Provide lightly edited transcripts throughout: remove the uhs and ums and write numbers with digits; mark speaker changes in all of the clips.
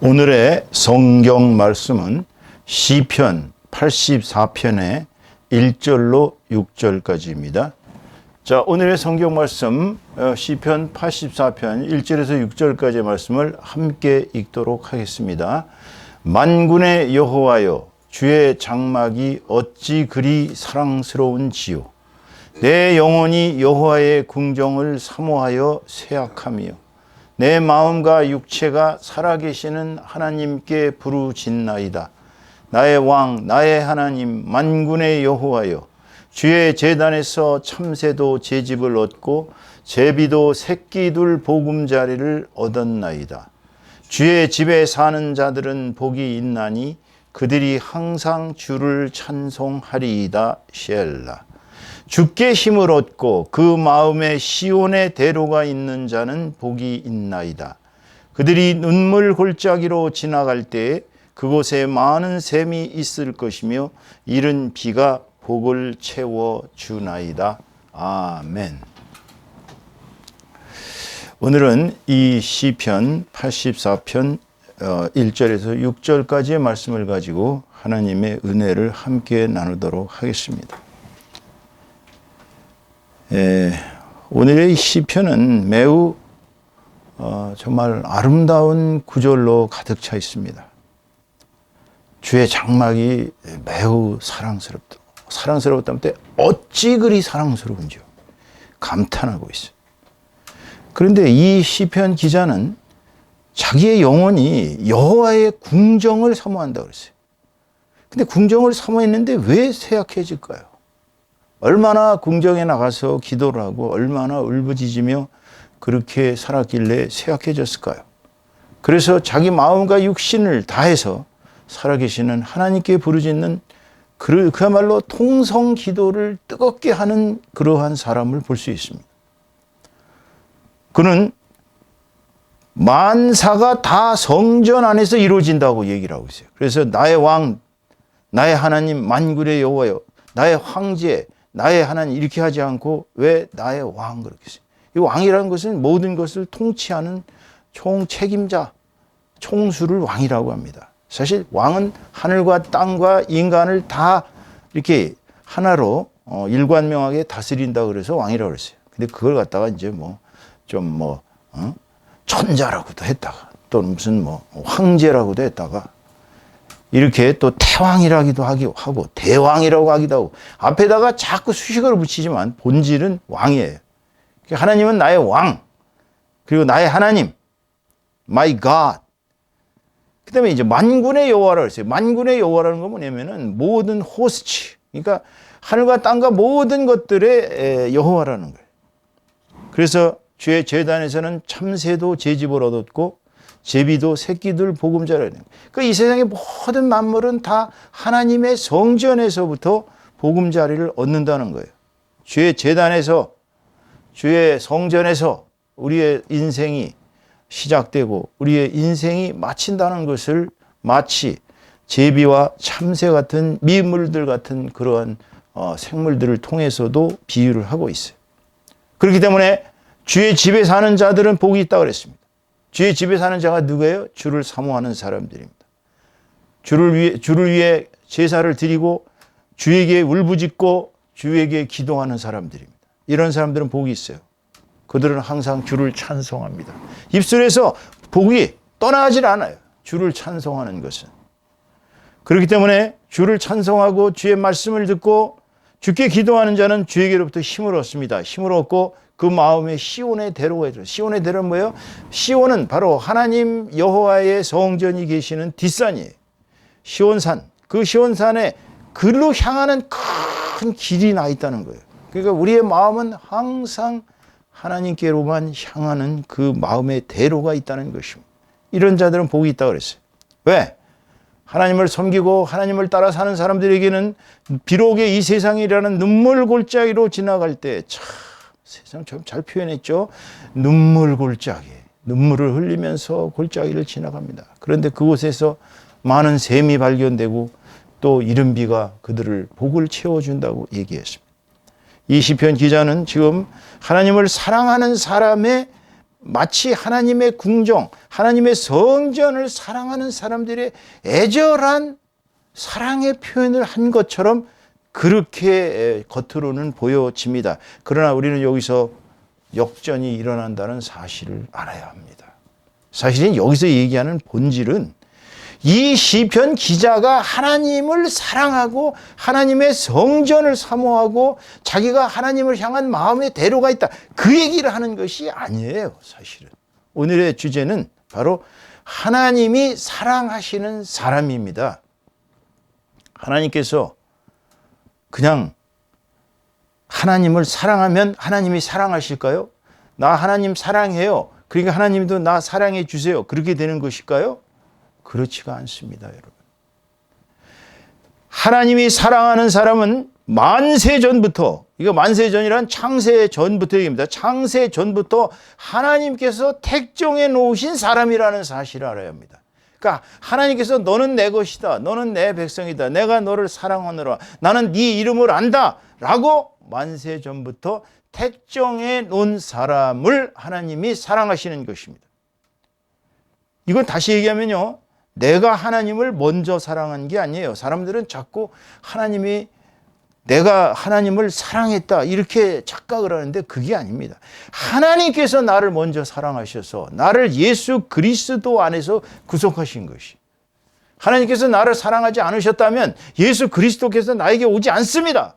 Speaker 1: 오늘의 성경 말씀은 시편 84편의 1절로 6절까지입니다. 자, 오늘의 성경 말씀 시편 84편 1절에서 6절까지의 말씀을 함께 읽도록 하겠습니다. 만군의 여호와여, 주의 장막이 어찌 그리 사랑스러운지요. 내 영혼이 여호와의 궁정을 사모하여 쇠약하며 내 마음과 육체가 살아계시는 하나님께 부르짖나이다. 나의 왕, 나의 하나님, 만군의 여호와여, 주의 제단에서 참새도 제집을 얻고 제비도 새끼 둘 보금자리를 얻었나이다. 주의 집에 사는 자들은 복이 있나니 그들이 항상 주를 찬송하리이다. 셀라. 주께 힘을 얻고 그 마음에 시온의 대로가 있는 자는 복이 있나이다. 그들이 눈물 골짜기로 지나갈 때에 그곳에 많은 샘이 있을 것이며 이른 비가 복을 채워주나이다. 아멘. 오늘은 이 시편 84편 1절에서 6절까지의 말씀을 가지고 하나님의 은혜를 함께 나누도록 하겠습니다. 오늘의 시편은 매우 정말 아름다운 구절로 가득 차 있습니다. 주의 장막이 매우 사랑스러웠다면 때 어찌 그리 사랑스러운지요. 감탄하고 있어요. 그런데 이 시편 기자는 자기의 영혼이 여호와의 궁정을 사모한다고 그랬어요. 근데 궁정을 사모했는데 왜 쇠약해질까요? 얼마나 궁정에 나가서 기도를 하고 얼마나 울부짖으며 그렇게 살았길래 쇠약해졌을까요? 그래서 자기 마음과 육신을 다해서 살아계시는 하나님께 부르짖는 그야말로 통성 기도를 뜨겁게 하는 그러한 사람을 볼 수 있습니다. 그는 만사가 다 성전 안에서 이루어진다고 얘기를 하고 있어요. 그래서 나의 왕, 나의 하나님, 만군의 여호와여, 나의 황제, 나의 하나님 이렇게 하지 않고 왜 나의 왕 그렇게 했어요. 이 왕이라는 것은 모든 것을 통치하는 총책임자, 총수를 왕이라고 합니다. 사실 왕은 하늘과 땅과 인간을 다 이렇게 하나로 일관명하게 다스린다 그래서 왕이라고 그랬어요. 근데 그걸 갖다가 이제 천자라고도 했다가 또는 무슨 황제라고도 했다가 이렇게 또 태왕이라기도 하고 대왕이라고 하기도 하고 앞에다가 자꾸 수식어를 붙이지만 본질은 왕이에요. 하나님은 나의 왕, 그리고 나의 하나님, my God. 그 다음에 이제 만군의 여호와라고 했어요. 만군의 여호와라는 건 뭐냐면은 모든 호스트, 그러니까 하늘과 땅과 모든 것들의 여호와라는 거예요. 그래서 주의 제단에서는 참새도 제집을 얻었고 제비도 새끼들 보금자리를 얻는 거예요. 그러니까 이 세상의 모든 만물은 다 하나님의 성전에서부터 보금자리를 얻는다는 거예요. 주의 제단에서, 주의 성전에서 우리의 인생이 시작되고 우리의 인생이 마친다는 것을 마치 제비와 참새 같은 미물들 같은 그러한 생물들을 통해서도 비유를 하고 있어요. 그렇기 때문에 주의 집에 사는 자들은 복이 있다고 그랬습니다. 주의 집에 사는 자가 누구예요? 주를 사모하는 사람들입니다. 주를 위해 제사를 드리고 주에게 울부짖고 주에게 기도하는 사람들입니다. 이런 사람들은 복이 있어요. 그들은 항상 주를 찬송합니다. 입술에서 복이 떠나질 않아요. 주를 찬송하는 것은. 그렇기 때문에 주를 찬송하고 주의 말씀을 듣고 주께 기도하는 자는 주에게로부터 힘을 얻습니다. 힘을 얻고 그 마음에 시온의 대로가 있어요. 시온의 대로는 뭐예요? 시온은 바로 하나님 여호와의 성전이 계시는 뒷산이에요. 시온산. 그 시온산에 그로 향하는 큰 길이 나 있다는 거예요. 그러니까 우리의 마음은 항상 하나님께로만 향하는 그 마음의 대로가 있다는 것입니다. 이런 자들은 복이 있다고 그랬어요. 왜? 하나님을 섬기고 하나님을 따라 사는 사람들에게는 비록의 이 세상이라는 눈물 골짜기로 지나갈 때 참 세상 참 잘 표현했죠. 눈물 골짜기. 눈물을 흘리면서 골짜기를 지나갑니다. 그런데 그곳에서 많은 샘이 발견되고 또 이른 비가 그들을 복을 채워준다고 얘기했습니다. 이 시편 기자는 지금 하나님을 사랑하는 사람의 마치 하나님의 궁정, 하나님의 성전을 사랑하는 사람들의 애절한 사랑의 표현을 한 것처럼 그렇게 겉으로는 보여집니다. 그러나 우리는 여기서 역전이 일어난다는 사실을 알아야 합니다. 사실은 여기서 얘기하는 본질은 이 시편 기자가 하나님을 사랑하고 하나님의 성전을 사모하고 자기가 하나님을 향한 마음의 대로가 있다, 그 얘기를 하는 것이 아니에요. 사실은 오늘의 주제는 바로 하나님이 사랑하시는 사람입니다. 하나님께서 그냥 하나님을 사랑하면 하나님이 사랑하실까요? 나 하나님 사랑해요, 그러니까 하나님도 나 사랑해 주세요, 그렇게 되는 것일까요? 그렇지가 않습니다, 여러분. 하나님이 사랑하는 사람은 만세 전부터, 이거 만세 전이란 창세 전부터 얘기입니다. 창세 전부터 하나님께서 택정해 놓으신 사람이라는 사실을 알아야 합니다. 그러니까 하나님께서 너는 내 것이다, 너는 내 백성이다, 내가 너를 사랑하노라, 나는 네 이름을 안다 라고 만세 전부터 택정해 놓은 사람을 하나님이 사랑하시는 것입니다. 이건 다시 얘기하면요, 내가 하나님을 먼저 사랑한 게 아니에요. 사람들은 자꾸 하나님이 내가 하나님을 사랑했다 이렇게 착각을 하는데 그게 아닙니다. 하나님께서 나를 먼저 사랑하셔서 나를 예수 그리스도 안에서 구속하신 것이, 하나님께서 나를 사랑하지 않으셨다면 예수 그리스도께서 나에게 오지 않습니다.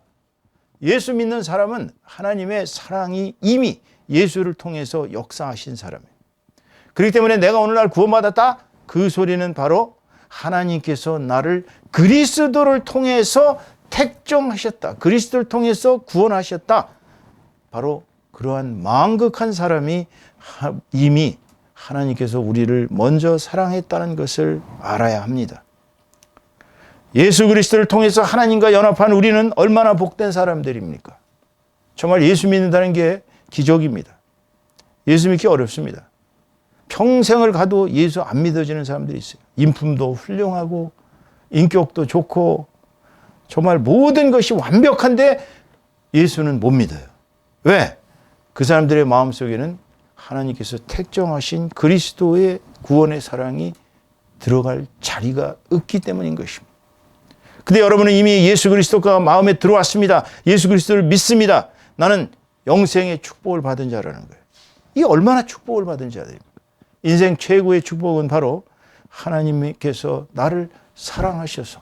Speaker 1: 예수 믿는 사람은 하나님의 사랑이 이미 예수를 통해서 역사하신 사람이에요. 그렇기 때문에 내가 오늘날 구원받았다, 그 소리는 바로 하나님께서 나를 그리스도를 통해서 택정하셨다, 그리스도를 통해서 구원하셨다, 바로 그러한 망극한 사람이 이미 하나님께서 우리를 먼저 사랑했다는 것을 알아야 합니다. 예수 그리스도를 통해서 하나님과 연합한 우리는 얼마나 복된 사람들입니까? 정말 예수 믿는다는 게 기적입니다. 예수 믿기 어렵습니다. 평생을 가도 예수 안 믿어지는 사람들이 있어요. 인품도 훌륭하고 인격도 좋고 정말 모든 것이 완벽한데 예수는 못 믿어요. 왜? 그 사람들의 마음속에는 하나님께서 택정하신 그리스도의 구원의 사랑이 들어갈 자리가 없기 때문인 것입니다. 근데 여러분은 이미 예수 그리스도가 마음에 들어왔습니다. 예수 그리스도를 믿습니다. 나는 영생의 축복을 받은 자라는 거예요. 이게 얼마나 축복을 받은 자들입니까? 인생 최고의 축복은 바로 하나님께서 나를 사랑하셔서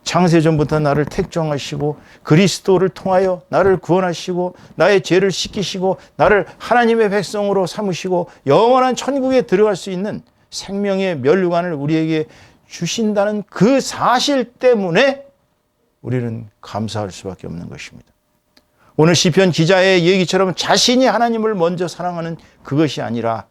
Speaker 1: 창세전부터 나를 택정하시고 그리스도를 통하여 나를 구원하시고 나의 죄를 씻기시고 나를 하나님의 백성으로 삼으시고 영원한 천국에 들어갈 수 있는 생명의 면류관을 우리에게 주신다는 그 사실 때문에 우리는 감사할 수밖에 없는 것입니다. 오늘 시편 기자의 얘기처럼 자신이 하나님을 먼저 사랑하는 그것이 아니라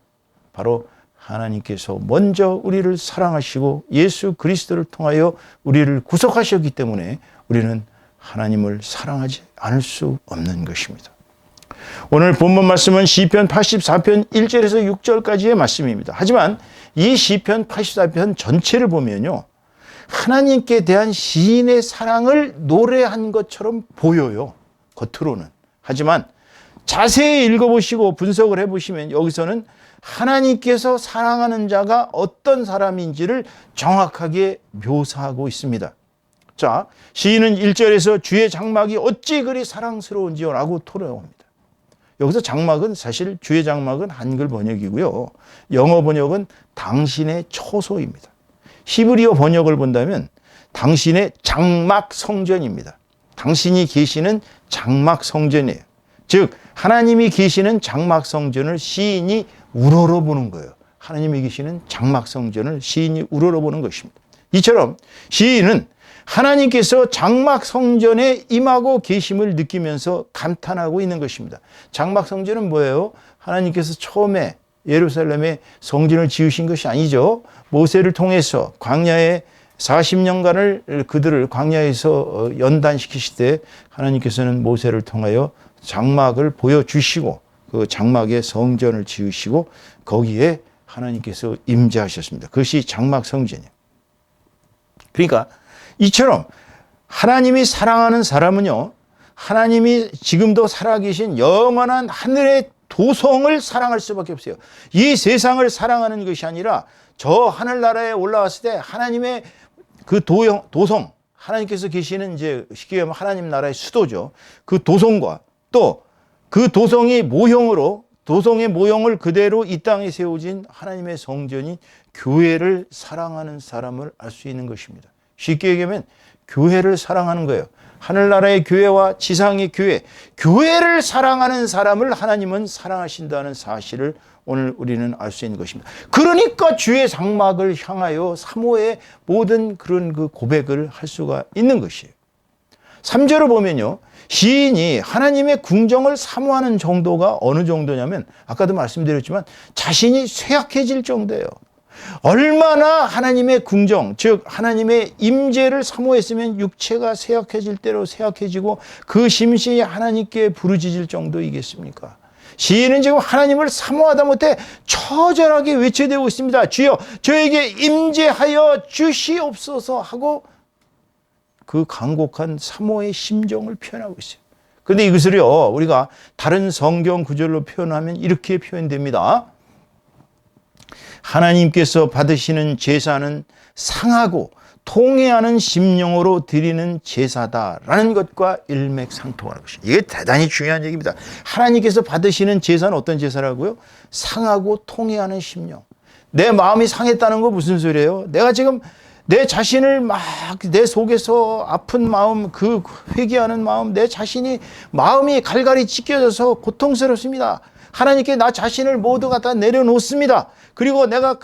Speaker 1: 바로 하나님께서 먼저 우리를 사랑하시고 예수 그리스도를 통하여 우리를 구속하셨기 때문에 우리는 하나님을 사랑하지 않을 수 없는 것입니다. 오늘 본문 말씀은 시편 84편 1절에서 6절까지의 말씀입니다. 하지만 이 시편 84편 전체를 보면요, 하나님께 대한 시인의 사랑을 노래한 것처럼 보여요, 겉으로는. 하지만 자세히 읽어보시고 분석을 해보시면 여기서는 하나님께서 사랑하는 자가 어떤 사람인지를 정확하게 묘사하고 있습니다. 자, 시인은 1절에서 주의 장막이 어찌 그리 사랑스러운지요 라고 토로합니다. 여기서 장막은 사실 주의 장막은 한글 번역이고요, 영어 번역은 당신의 처소입니다. 히브리어 번역을 본다면 당신의 장막 성전입니다. 당신이 계시는 장막 성전이에요. 즉 하나님이 계시는 장막 성전을 시인이 우러러보는 거예요. 하나님이 계시는 장막 성전을 시인이 우러러보는 것입니다. 이처럼 시인은 하나님께서 장막 성전에 임하고 계심을 느끼면서 감탄하고 있는 것입니다. 장막 성전은 뭐예요? 하나님께서 처음에 예루살렘에 성전을 지으신 것이 아니죠. 모세를 통해서 광야에 40년간을 그들을 광야에서 연단시키실 때 하나님께서는 모세를 통하여 장막을 보여주시고 그 장막에 성전을 지으시고 거기에 하나님께서 임재하셨습니다. 그것이 장막 성전이에요. 그러니까 이처럼 하나님이 사랑하는 사람은요, 하나님이 지금도 살아계신 영원한 하늘의 도성을 사랑할 수밖에 없어요. 이 세상을 사랑하는 것이 아니라 저 하늘나라에 올라왔을 때 하나님의 그 도성, 하나님께서 계시는 이제 쉽게 말하면 하나님 나라의 수도죠. 그 도성과 또 그 도성의 모형을 그대로 이 땅에 세워진 하나님의 성전인 교회를 사랑하는 사람을 알 수 있는 것입니다. 쉽게 얘기하면 교회를 사랑하는 거예요. 하늘나라의 교회와 지상의 교회를 사랑하는 사람을 하나님은 사랑하신다는 사실을 오늘 우리는 알 수 있는 것입니다. 그러니까 주의 장막을 향하여 사모의 모든 그런 그 고백을 할 수가 있는 것이에요. 3절을 보면요. 시인이 하나님의 궁정을 사모하는 정도가 어느 정도냐면 아까도 말씀드렸지만 자신이 쇠약해질 정도예요. 얼마나 하나님의 궁정, 즉 하나님의 임재를 사모했으면 육체가 쇠약해질 대로 쇠약해지고 그 심신이 하나님께 부르짖을 정도이겠습니까? 시인은 지금 하나님을 사모하다 못해 처절하게 외쳐대고 있습니다. 주여 저에게 임재하여 주시옵소서 하고 그 간곡한 사모의 심정을 표현하고 있어요. 그런데 이것을요 우리가 다른 성경 구절로 표현하면 이렇게 표현됩니다. 하나님께서 받으시는 제사는 상하고 통회하는 심령으로 드리는 제사다라는 것과 일맥상통하는 것이에요. 이게 대단히 중요한 얘기입니다. 하나님께서 받으시는 제사는 어떤 제사라고요? 상하고 통회하는 심령. 내 마음이 상했다는 거 무슨 소리예요? 내가 지금 내 자신을 막 내 속에서 아픈 마음, 그 회개하는 마음, 내 자신이 마음이 갈갈이 찢겨져서 고통스럽습니다. 하나님께 나 자신을 모두 갖다 내려놓습니다. 그리고 내가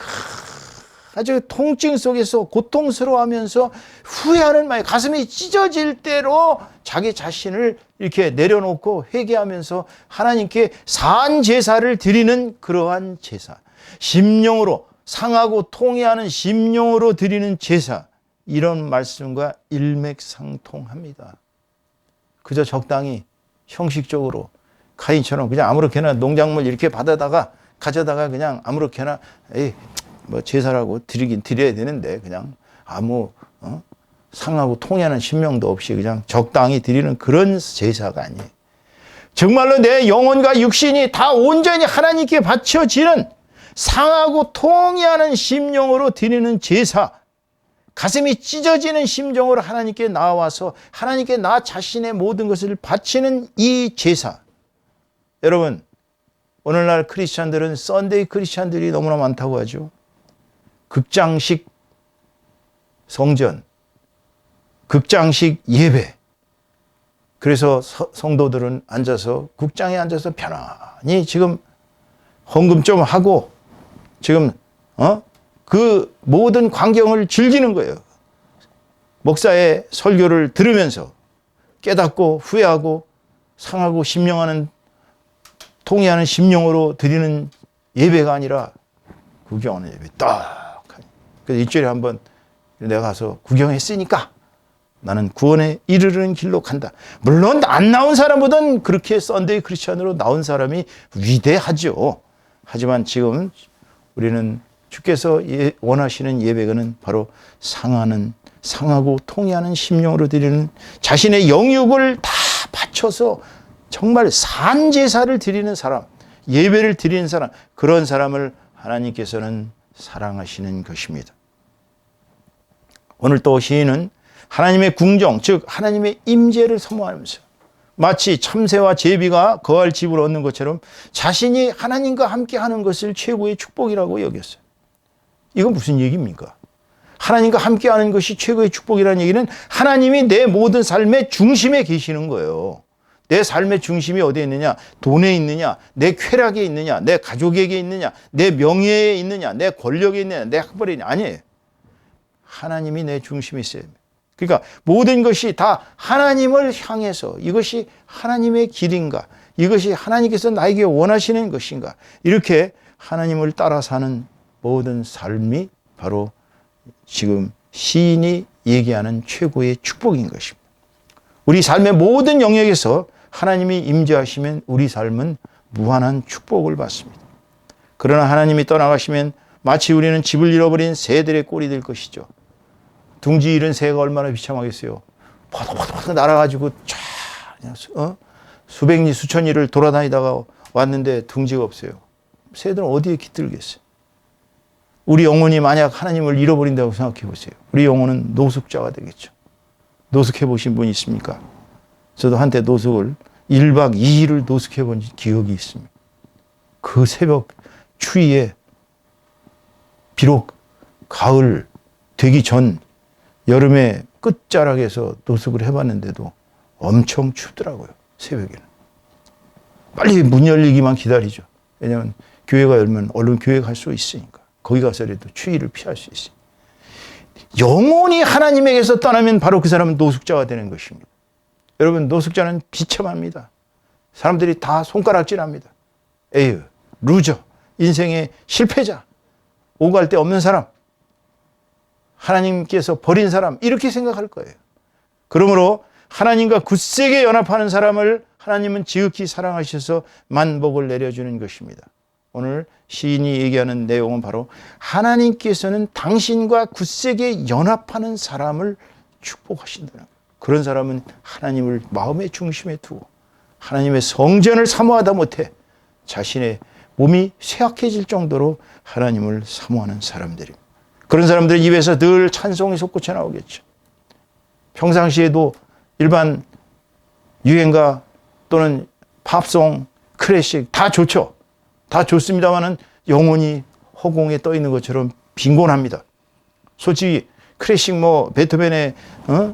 Speaker 1: 아주 통증 속에서 고통스러워하면서 후회하는 마음, 가슴이 찢어질 대로 자기 자신을 이렇게 내려놓고 회개하면서 하나님께 산 제사를 드리는 그러한 제사. 심령으로 상하고 통회하는 심령으로 드리는 제사. 이런 말씀과 일맥상통합니다. 그저 적당히 형식적으로 가인처럼 그냥 아무렇게나 농작물 이렇게 받아다가 가져다가 그냥 아무렇게나 뭐 제사라고 드리긴 드려야 되는데 그냥 아무 상하고 통하는 심령도 없이 그냥 적당히 드리는 그런 제사가 아니에요. 정말로 내 영혼과 육신이 다 온전히 하나님께 바쳐지는 상하고 통하는 심령으로 드리는 제사, 가슴이 찢어지는 심정으로 하나님께 나와서 하나님께 나 자신의 모든 것을 바치는 이 제사. 여러분, 오늘날 크리스찬들은 썬데이 크리스찬들이 너무나 많다고 하죠. 극장식 성전, 극장식 예배. 그래서 성도들은 앉아서 국장에 앉아서 편안히 지금 헌금 좀 하고 지금 그 모든 광경을 즐기는 거예요. 목사의 설교를 들으면서 깨닫고 후회하고 상하고 심령하는 통회하는 심령으로 드리는 예배가 아니라 구경하는 예배. 딱. 그래서 일주일에 한번 내가 가서 구경했으니까 나는 구원에 이르는 길로 간다. 물론 안 나온 사람보다는 그렇게 썬데이 크리스천으로 나온 사람이 위대하죠. 하지만 지금 우리는 주께서 원하시는 예배는 바로 상하고 통회하는 심령으로 드리는 자신의 영육을 다 바쳐서 정말 산 제사를 드리는 사람, 예배를 드리는 사람, 그런 사람을 하나님께서는 사랑하시는 것입니다. 오늘 또 시인은 하나님의 궁정, 즉 하나님의 임재를 사모하면서 마치 참새와 제비가 거할 집을 얻는 것처럼 자신이 하나님과 함께 하는 것을 최고의 축복이라고 여겼어요. 이건 무슨 얘기입니까? 하나님과 함께 하는 것이 최고의 축복이라는 얘기는 하나님이 내 모든 삶의 중심에 계시는 거예요. 내 삶의 중심이 어디에 있느냐? 돈에 있느냐? 내 쾌락에 있느냐? 내 가족에게 있느냐? 내 명예에 있느냐? 내 권력에 있느냐? 내 학벌에 있느냐? 아니에요. 하나님이 내 중심에 있어야 됩니다. 그러니까 모든 것이 다 하나님을 향해서 이것이 하나님의 길인가? 이것이 하나님께서 나에게 원하시는 것인가? 이렇게 하나님을 따라 사는 모든 삶이 바로 지금 시인이 얘기하는 최고의 축복인 것입니다. 우리 삶의 모든 영역에서 하나님이 임재하시면 우리 삶은 무한한 축복을 받습니다. 그러나 하나님이 떠나가시면 마치 우리는 집을 잃어버린 새들의 꼴이 될 것이죠. 둥지 잃은 새가 얼마나 비참하겠어요. 포덕포덕 날아가지고 쫙 수백 리 수천 리를 돌아다니다가 왔는데 둥지가 없어요. 새들은 어디에 깃들겠어요? 우리 영혼이 만약 하나님을 잃어버린다고 생각해 보세요. 우리 영혼은 노숙자가 되겠죠. 노숙해 보신 분 있습니까? 저도 한때 노숙을 1박 2일을 노숙해 본 기억이 있습니다. 그 새벽 추위에 비록 가을 되기 전 여름의 끝자락에서 노숙을 해봤는데도 엄청 춥더라고요. 새벽에는. 빨리 문 열리기만 기다리죠. 왜냐하면 교회가 열면 얼른 교회 갈 수 있으니까. 거기 가서라도 추위를 피할 수 있어요. 영혼이 하나님에게서 떠나면 바로 그 사람은 노숙자가 되는 것입니다. 여러분, 노숙자는 비참합니다. 사람들이 다 손가락질합니다. 에휴, 루저, 인생의 실패자, 오갈 데 없는 사람, 하나님께서 버린 사람, 이렇게 생각할 거예요. 그러므로 하나님과 굳세게 연합하는 사람을 하나님은 지극히 사랑하셔서 만복을 내려주는 것입니다. 오늘 시인이 얘기하는 내용은 바로 하나님께서는 당신과 굳세게 연합하는 사람을 축복하신다는 거예요. 그런 사람은 하나님을 마음의 중심에 두고 하나님의 성전을 사모하다 못해 자신의 몸이 쇠약해질 정도로 하나님을 사모하는 사람들입니다. 그런 사람들 입에서 늘 찬송이 솟구쳐 나오겠죠. 평상시에도 일반 유행가 또는 팝송, 클래식 다 좋죠. 다 좋습니다만은 영혼이 허공에 떠 있는 것처럼 빈곤합니다. 솔직히 클래식 베토벤의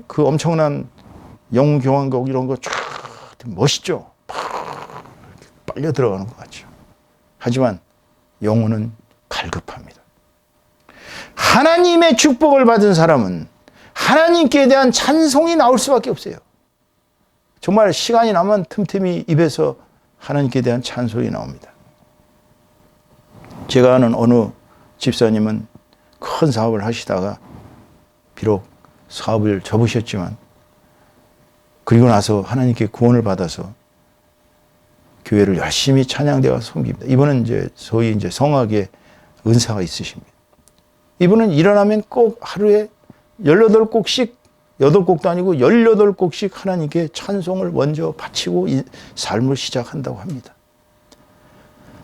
Speaker 1: 그 엄청난 영교환곡 이런 거 쫙 멋있죠. 빨려 들어가는 것 같죠. 하지만 영혼은 갈급합니다. 하나님의 축복을 받은 사람은 하나님께 대한 찬송이 나올 수밖에 없어요. 정말 시간이 나면 틈틈이 입에서 하나님께 대한 찬송이 나옵니다. 제가 아는 어느 집사님은 큰 사업을 하시다가 비록 사업을 접으셨지만 그리고 나서 하나님께 구원을 받아서 교회를 열심히 찬양대와 섬깁니다. 이분은 소위 성악의 은사가 있으십니다. 이분은 일어나면 꼭 하루에 18곡씩, 8곡도 아니고 18곡씩 하나님께 찬송을 먼저 바치고 삶을 시작한다고 합니다.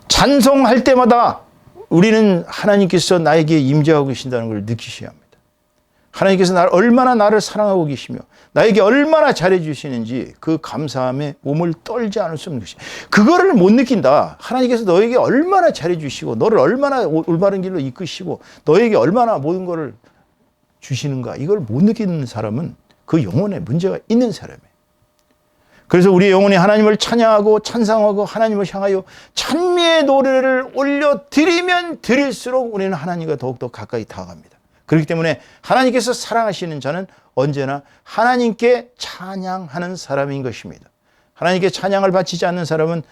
Speaker 1: 찬송할 때마다 우리는 하나님께서 나에게 임재하고 계신다는 걸 느끼셔야 합니다. 하나님께서 얼마나 나를 사랑하고 계시며 나에게 얼마나 잘해주시는지 그 감사함에 몸을 떨지 않을 수 없는 것이. 그거를 못 느낀다. 하나님께서 너에게 얼마나 잘해주시고 너를 얼마나 올바른 길로 이끄시고 너에게 얼마나 모든 것을 주시는가. 이걸 못 느끼는 사람은 그 영혼에 문제가 있는 사람이에요. 그래서 우리의 영혼이 하나님을 찬양하고 찬상하고 하나님을 향하여 찬미의 노래를 올려드리면 드릴수록 우리는 하나님과 더욱더 가까이 다가갑니다. 그렇기 때문에 하나님께서 사랑하시는 자는 언제나 하나님께 찬양하는 사람인 것입니다. 하나님께 찬양을 바치지 않는 사람은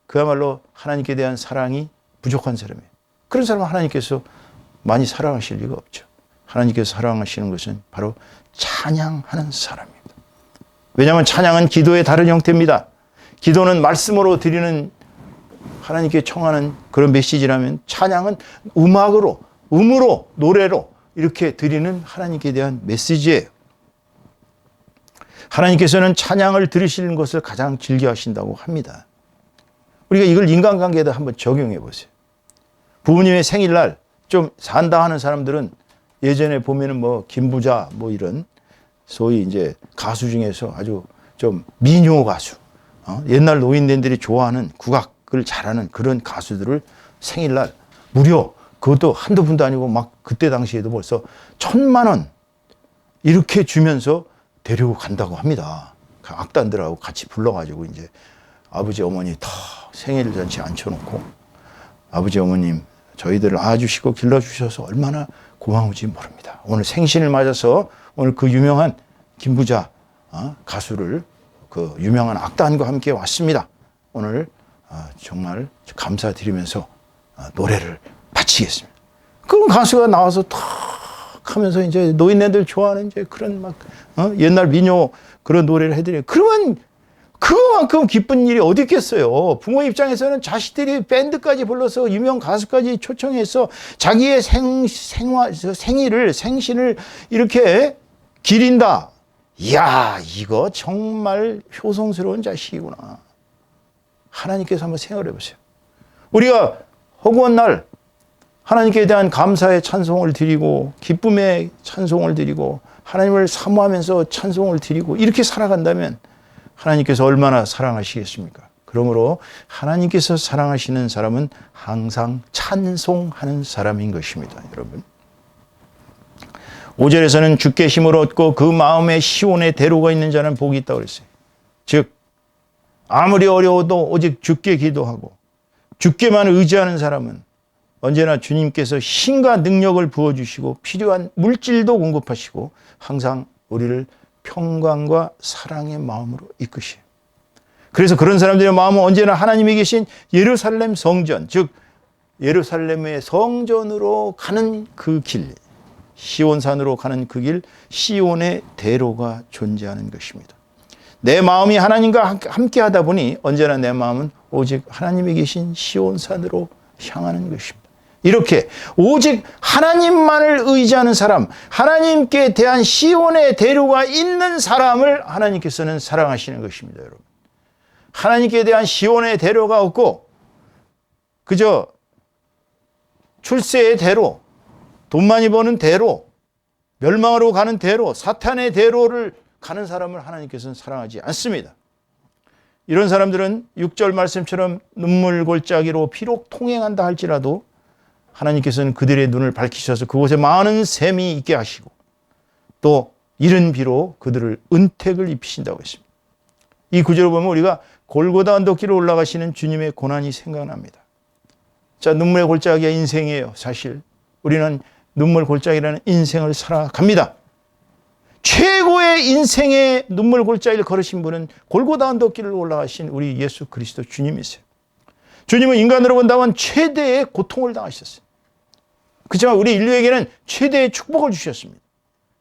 Speaker 1: 그야말로 하나님께 대한 사랑이 부족한 사람이에요. 그런 사람은 하나님께서 많이 사랑하실 리가 없죠. 하나님께서 사랑하시는 것은 바로 찬양하는 사람입니다. 왜냐하면 찬양은 기도의 다른 형태입니다. 기도는 말씀으로 드리는 하나님께 청하는 그런 메시지라면 찬양은 음악으로, 음으로, 노래로 이렇게 드리는 하나님께 대한 메시지예요. 하나님께서는 찬양을 들으시는 것을 가장 즐겨 하신다고 합니다. 우리가 이걸 인간관계에다 한번 적용해 보세요. 부모님의 생일날 좀 산다 하는 사람들은 예전에 보면은 김부자 이런 소위 가수 중에서 아주 좀 민요 가수, 옛날 노인네들이 좋아하는 국악을 잘하는 그런 가수들을 생일날 무려 그것도 한두 푼도 아니고 막 그때 당시에도 벌써 1,000만 원 이렇게 주면서 데리고 간다고 합니다. 악단들하고 같이 불러가지고 아버지 어머니 다 생일 잔치 앉혀놓고 아버지 어머님 저희들을 낳아주시고 길러주셔서 얼마나 고마운지 모릅니다. 오늘 생신을 맞아서 오늘 그 유명한 김부자 가수를 그 유명한 악단과 함께 왔습니다. 오늘 정말 감사드리면서 노래를 바치겠습니다. 그럼 가수가 나와서 탁 하면서 노인네들 좋아하는 그런 옛날 민요 그런 노래를 해드려요. 그러면 그만큼 기쁜 일이 어디 있겠어요. 부모 입장에서는 자식들이 밴드까지 불러서 유명 가수까지 초청해서 자기의 생신을 이렇게 기린다. 이야, 이거 정말 효성스러운 자식이구나. 하나님께서 한번 생각해 보세요. 우리가 허구한 날 하나님께 대한 감사의 찬송을 드리고 기쁨의 찬송을 드리고 하나님을 사모하면서 찬송을 드리고 이렇게 살아간다면 하나님께서 얼마나 사랑하시겠습니까? 그러므로 하나님께서 사랑하시는 사람은 항상 찬송하는 사람인 것입니다. 여러분, 5절에서는 주께 힘을 얻고 그 마음에 시온의 대로가 있는 자는 복이 있다고 그랬어요. 즉 아무리 어려워도 오직 주께 기도하고 주께만 의지하는 사람은 언제나 주님께서 힘과 능력을 부어주시고 필요한 물질도 공급하시고 항상 우리를 평강과 사랑의 마음으로 이끄시요. 그래서 그런 사람들의 마음은 언제나 하나님이 계신 예루살렘 성전, 즉 예루살렘의 성전으로 가는 그 길, 시온산으로 가는 그 길, 시온의 대로가 존재하는 것입니다. 내 마음이 하나님과 함께 하다 보니 언제나 내 마음은 오직 하나님이 계신 시온산으로 향하는 것입니다. 이렇게 오직 하나님만을 의지하는 사람, 하나님께 대한 시온의 대로가 있는 사람을 하나님께서는 사랑하시는 것입니다. 여러분, 하나님께 대한 시온의 대로가 없고 그저 출세의 대로, 돈 많이 버는 대로, 멸망으로 가는 대로, 사탄의 대로를 가는 사람을 하나님께서는 사랑하지 않습니다. 이런 사람들은 6절 말씀처럼 눈물 골짜기로 비록 통행한다 할지라도 하나님께서는 그들의 눈을 밝히셔서 그곳에 많은 샘이 있게 하시고 또 이른 비로 그들을 은택을 입히신다고 했습니다. 이 구절을 보면 우리가 골고다 언덕길을 올라가시는 주님의 고난이 생각납니다. 자, 눈물의 골짜기가 인생이에요. 사실 우리는 눈물 골짜기라는 인생을 살아갑니다. 최고의 인생의 눈물 골짜기를 걸으신 분은 골고다 언덕길을 올라가신 우리 예수 그리스도 주님이세요. 주님은 인간으로 본다면 최대의 고통을 당하셨어요. 그렇지만 우리 인류에게는 최대의 축복을 주셨습니다.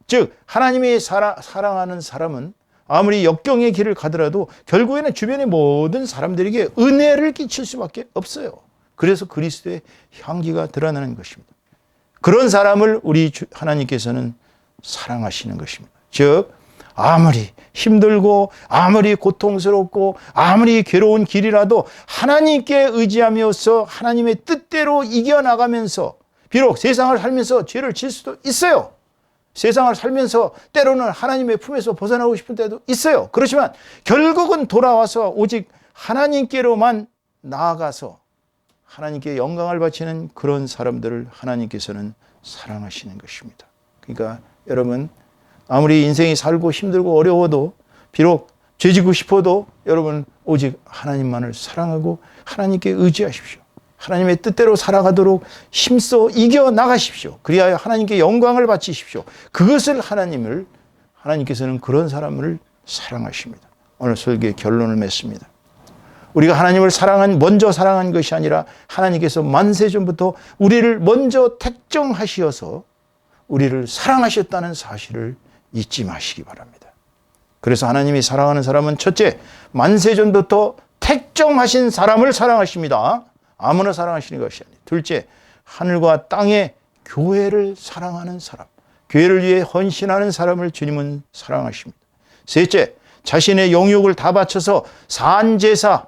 Speaker 1: 즉 하나님이 사랑하는 사람은 아무리 역경의 길을 가더라도 결국에는 주변의 모든 사람들에게 은혜를 끼칠 수밖에 없어요. 그래서 그리스도의 향기가 드러나는 것입니다. 그런 사람을 우리 하나님께서는 사랑하시는 것입니다. 즉 아무리 힘들고 아무리 고통스럽고 아무리 괴로운 길이라도 하나님께 의지하면서 하나님의 뜻대로 이겨나가면서 비록 세상을 살면서 죄를 질 수도 있어요. 세상을 살면서 때로는 하나님의 품에서 벗어나고 싶은 때도 있어요. 그렇지만 결국은 돌아와서 오직 하나님께로만 나아가서 하나님께 영광을 바치는 그런 사람들을 하나님께서는 사랑하시는 것입니다. 그러니까 여러분, 아무리 인생이 살고 힘들고 어려워도 비록 죄지고 싶어도 여러분 오직 하나님만을 사랑하고 하나님께 의지하십시오. 하나님의 뜻대로 살아가도록 힘써 이겨나가십시오. 그리하여 하나님께 영광을 바치십시오. 그것을 하나님께서는 그런 사람을 사랑하십니다. 오늘 설교의 결론을 맺습니다. 우리가 하나님을 먼저 사랑한 것이 아니라 하나님께서 만세전부터 우리를 먼저 택정하시어서 우리를 사랑하셨다는 사실을 잊지 마시기 바랍니다. 그래서 하나님이 사랑하는 사람은 첫째, 만세전부터 택정하신 사람을 사랑하십니다. 아무나 사랑하시는 것이 아니에요. 둘째, 하늘과 땅의 교회를 사랑하는 사람, 교회를 위해 헌신하는 사람을 주님은 사랑하십니다. 셋째, 자신의 영육을 다 바쳐서 산제사,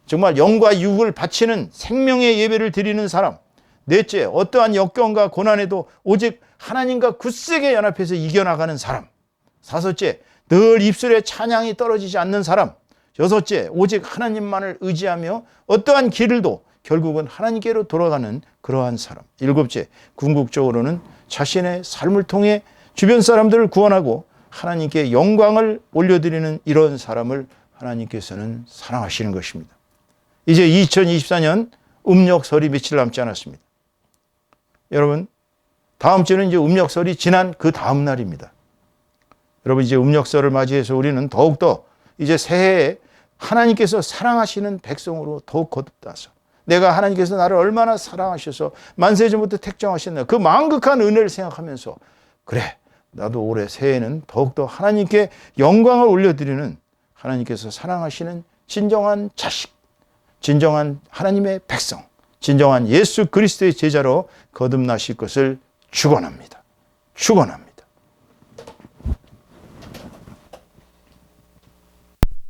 Speaker 1: 정말 영과 육을 바치는 생명의 예배를 드리는 사람. 넷째, 어떠한 역경과 고난에도 오직 하나님과 굳세게 연합해서 이겨나가는 사람. 다섯째, 늘 입술에 찬양이 떨어지지 않는 사람. 여섯째, 오직 하나님만을 의지하며 어떠한 길을도 결국은 하나님께로 돌아가는 그러한 사람. 일곱째, 궁극적으로는 자신의 삶을 통해 주변 사람들을 구원하고 하나님께 영광을 올려드리는 이런 사람을 하나님께서는 사랑하시는 것입니다. 이제 2024년 음력설이 며칠 남지 않았습니다. 여러분, 다음 주는 이제 음력설이 지난 그 다음 날입니다. 여러분, 이제 음력설을 맞이해서 우리는 더욱더 이제 새해에 하나님께서 사랑하시는 백성으로 더욱 거듭나서 내가 하나님께서 나를 얼마나 사랑하셔서 만세전부터 택정하셨나 그 만극한 은혜를 생각하면서 그래, 나도 올해 새해에는 더욱더 하나님께 영광을 올려드리는 하나님께서 사랑하시는 진정한 자식, 진정한 하나님의 백성, 진정한 예수 그리스도의 제자로 거듭나실 것을 축원합니다. 축원합니다.